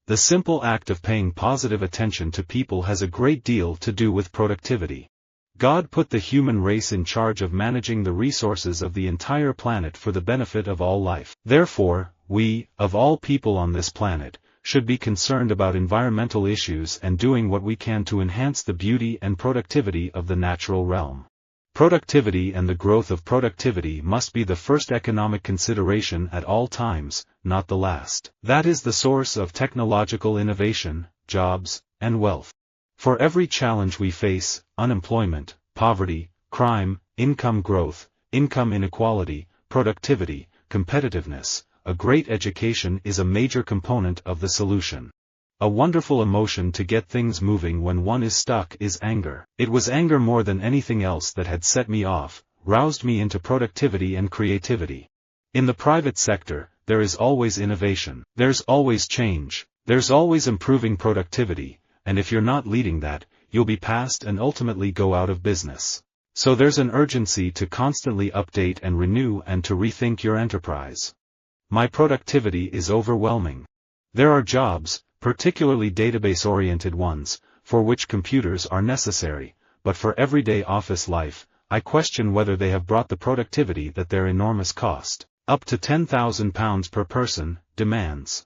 The simple act of paying positive attention to people has a great deal to do with productivity. God put the human race in charge of managing the resources of the entire planet for the benefit of all life. Therefore, we, of all people on this planet, should be concerned about environmental issues and doing what we can to enhance the beauty and productivity of the natural realm. Productivity and the growth of productivity must be the first economic consideration at all times, not the last. That is the source of technological innovation, jobs, and wealth. For every challenge we face, unemployment, poverty, crime, income growth, income inequality, productivity, competitiveness, a great education is a major component of the solution. A wonderful emotion to get things moving when one is stuck is anger. It was anger more than anything else that had set me off, roused me into productivity and creativity. In the private sector, there is always innovation. There's always change. There's always improving productivity, and if you're not leading that, you'll be passed and ultimately go out of business. So there's an urgency to constantly update and renew and to rethink your enterprise. My productivity is overwhelming. There are jobs, particularly database-oriented ones, for which computers are necessary, but for everyday office life, I question whether they have brought the productivity that their enormous cost, up to £10,000 per person, demands.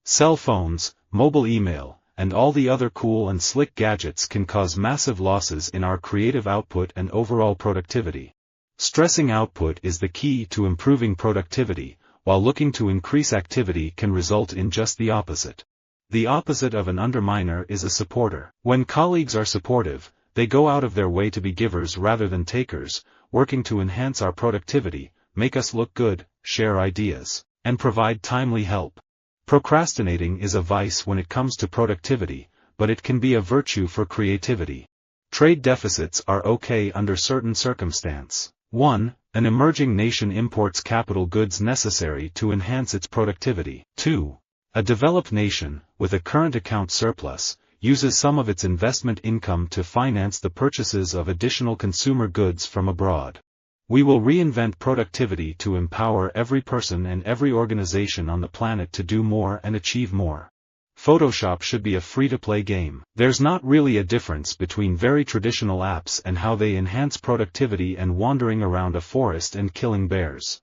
Cell phones, mobile email, and all the other cool and slick gadgets can cause massive losses in our creative output and overall productivity. Stressing output is the key to improving productivity, while looking to increase activity can result in just the opposite. The opposite of an underminer is a supporter. When colleagues are supportive, they go out of their way to be givers rather than takers, working to enhance our productivity, make us look good, share ideas, and provide timely help. Procrastinating is a vice when it comes to productivity, but it can be a virtue for creativity. Trade deficits are okay under certain circumstances. 1. An emerging nation imports capital goods necessary to enhance its productivity. 2. A developed nation, with a current account surplus, uses some of its investment income to finance the purchases of additional consumer goods from abroad. We will reinvent productivity to empower every person and every organization on the planet to do more and achieve more. Photoshop should be a free-to-play game. There's not really a difference between very traditional apps and how they enhance productivity and wandering around a forest and killing bears.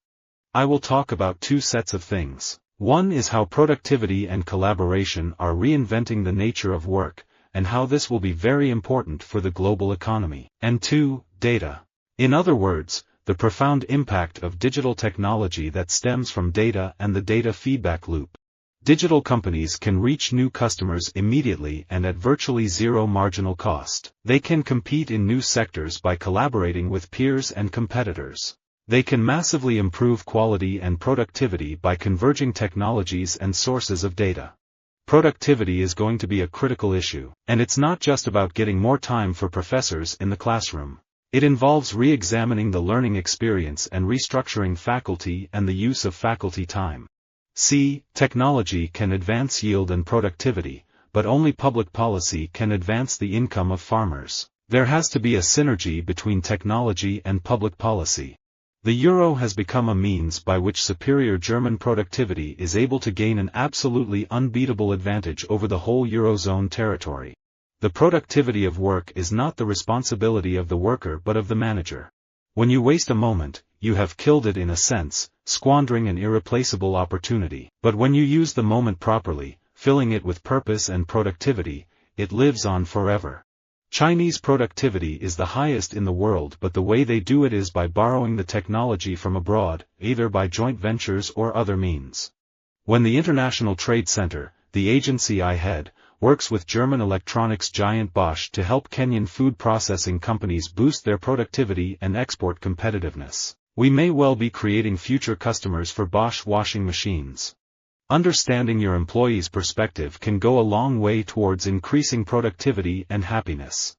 I will talk about two sets of things. One is how productivity and collaboration are reinventing the nature of work, and how this will be very important for the global economy. And 2, data. In other words, the profound impact of digital technology that stems from data and the data feedback loop. Digital companies can reach new customers immediately and at virtually zero marginal cost. They can compete in new sectors by collaborating with peers and competitors. They can massively improve quality and productivity by converging technologies and sources of data. Productivity is going to be a critical issue, and it's not just about getting more time for professors in the classroom. It involves re-examining the learning experience and restructuring faculty and the use of faculty time. Technology can advance yield and productivity, but only public policy can advance the income of farmers. There has to be a synergy between technology and public policy. The euro has become a means by which superior German productivity is able to gain an absolutely unbeatable advantage over the whole eurozone territory. The productivity of work is not the responsibility of the worker but of the manager. When you waste a moment, you have killed it in a sense, squandering an irreplaceable opportunity. But when you use the moment properly, filling it with purpose and productivity, it lives on forever. Chinese productivity is the highest in the world, but the way they do it is by borrowing the technology from abroad, either by joint ventures or other means. When the International Trade Center, the agency I head, works with German electronics giant Bosch to help Kenyan food processing companies boost their productivity and export competitiveness, we may well be creating future customers for Bosch washing machines. Understanding your employee's perspective can go a long way towards increasing productivity and happiness.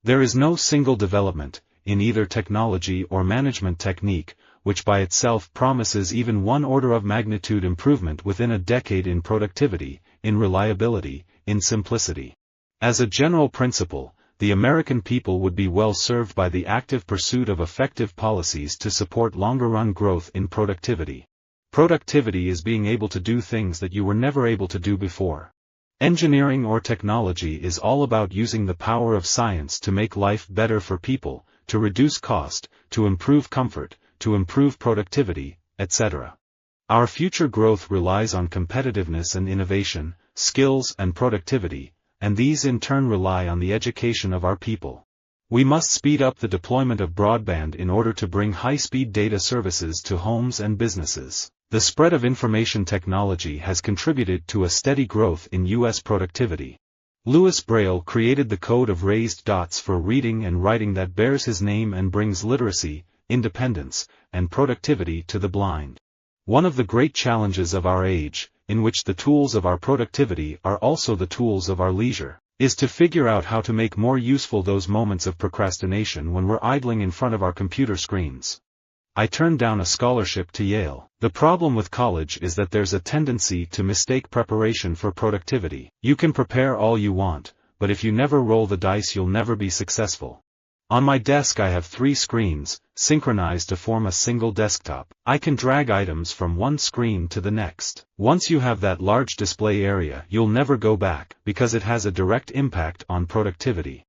There is no single development, in either technology or management technique, which by itself promises even one order of magnitude improvement within a decade in productivity, in reliability, in simplicity. As a general principle, the American people would be well served by the active pursuit of effective policies to support longer-run growth in productivity. Productivity is being able to do things that you were never able to do before. Engineering or technology is all about using the power of science to make life better for people, to reduce cost, to improve comfort, to improve productivity, etc. Our future growth relies on competitiveness and innovation, skills and productivity, and these in turn rely on the education of our people. We must speed up the deployment of broadband in order to bring high-speed data services to homes and businesses. The spread of information technology has contributed to a steady growth in U.S. productivity. Louis Braille created the code of raised dots for reading and writing that bears his name and brings literacy, independence, and productivity to the blind. One of the great challenges of our age, in which the tools of our productivity are also the tools of our leisure, is to figure out how to make more useful those moments of procrastination when we're idling in front of our computer screens. I turned down a scholarship to Yale. The problem with college is that there's a tendency to mistake preparation for productivity. You can prepare all you want, but if you never roll the dice you'll never be successful. On my desk I have 3 screens, synchronized to form a single desktop. I can drag items from one screen to the next. Once you have that large display area, you'll never go back, because it has a direct impact on productivity.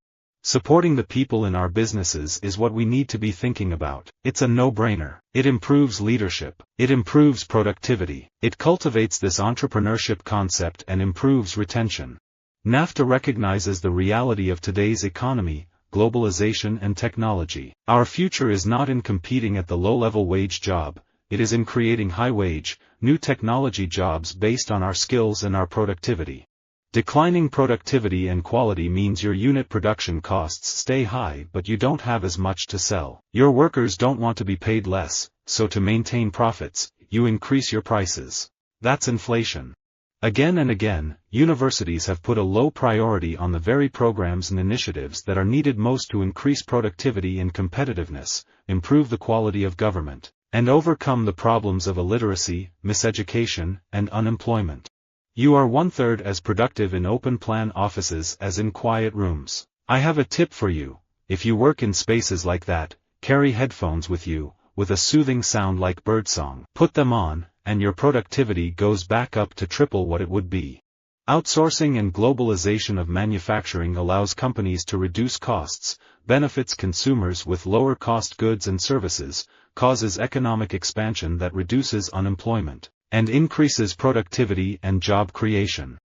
Supporting the people in our businesses is what we need to be thinking about. It's a no-brainer. It improves leadership. It improves productivity. It cultivates this entrepreneurship concept and improves retention. NAFTA recognizes the reality of today's economy, globalization and technology. Our future is not in competing at the low-level wage job, it is in creating high-wage, new technology jobs based on our skills and our productivity. Declining productivity and quality means your unit production costs stay high but you don't have as much to sell. Your workers don't want to be paid less, so to maintain profits, you increase your prices. That's inflation. Again and again, universities have put a low priority on the very programs and initiatives that are needed most to increase productivity and competitiveness, improve the quality of government, and overcome the problems of illiteracy, miseducation, and unemployment. You are 1/3 as productive in open-plan offices as in quiet rooms. I have a tip for you: if you work in spaces like that, carry headphones with you, with a soothing sound like birdsong. Put them on, and your productivity goes back up to triple what it would be. Outsourcing and globalization of manufacturing allows companies to reduce costs, benefits consumers with lower-cost goods and services, causes economic expansion that reduces unemployment, and increases productivity and job creation.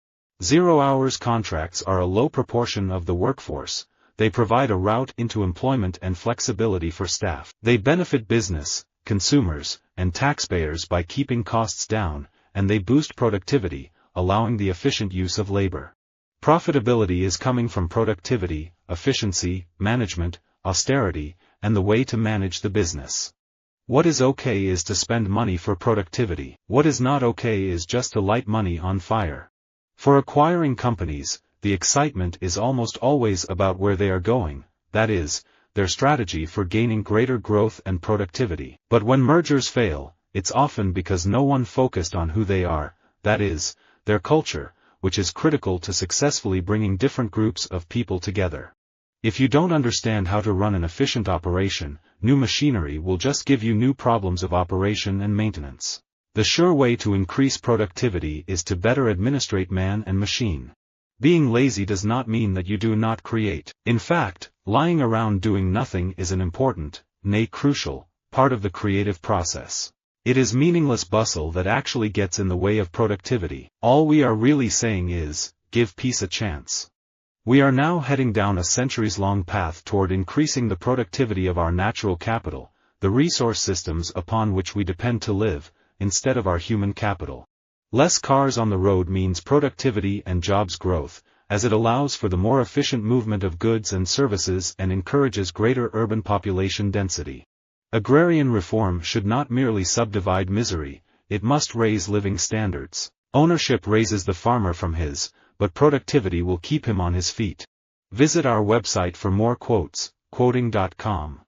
Zero-hours contracts are a low proportion of the workforce. They provide a route into employment and flexibility for staff. They benefit business, consumers, and taxpayers by keeping costs down, and they boost productivity, allowing the efficient use of labor. Profitability is coming from productivity, efficiency, management, austerity, and the way to manage the business. What is okay is to spend money for productivity. What is not okay is just to light money on fire. For acquiring companies, the excitement is almost always about where they are going, that is, their strategy for gaining greater growth and productivity. But when mergers fail, it's often because no one focused on who they are, that is, their culture, which is critical to successfully bringing different groups of people together. If you don't understand how to run an efficient operation, new machinery will just give you new problems of operation and maintenance. The sure way to increase productivity is to better administrate man and machine. Being lazy does not mean that you do not create. In fact, lying around doing nothing is an important, nay crucial, part of the creative process. It is meaningless bustle that actually gets in the way of productivity. All we are really saying is, give peace a chance. We are now heading down a centuries-long path toward increasing the productivity of our natural capital, the resource systems upon which we depend to live, instead of our human capital. Less cars on the road means productivity and jobs growth, as it allows for the more efficient movement of goods and services and encourages greater urban population density. Agrarian reform should not merely subdivide misery, it must raise living standards. Ownership raises the farmer from his, but productivity will keep him on his feet. Visit our website for more quotes, quoting.com.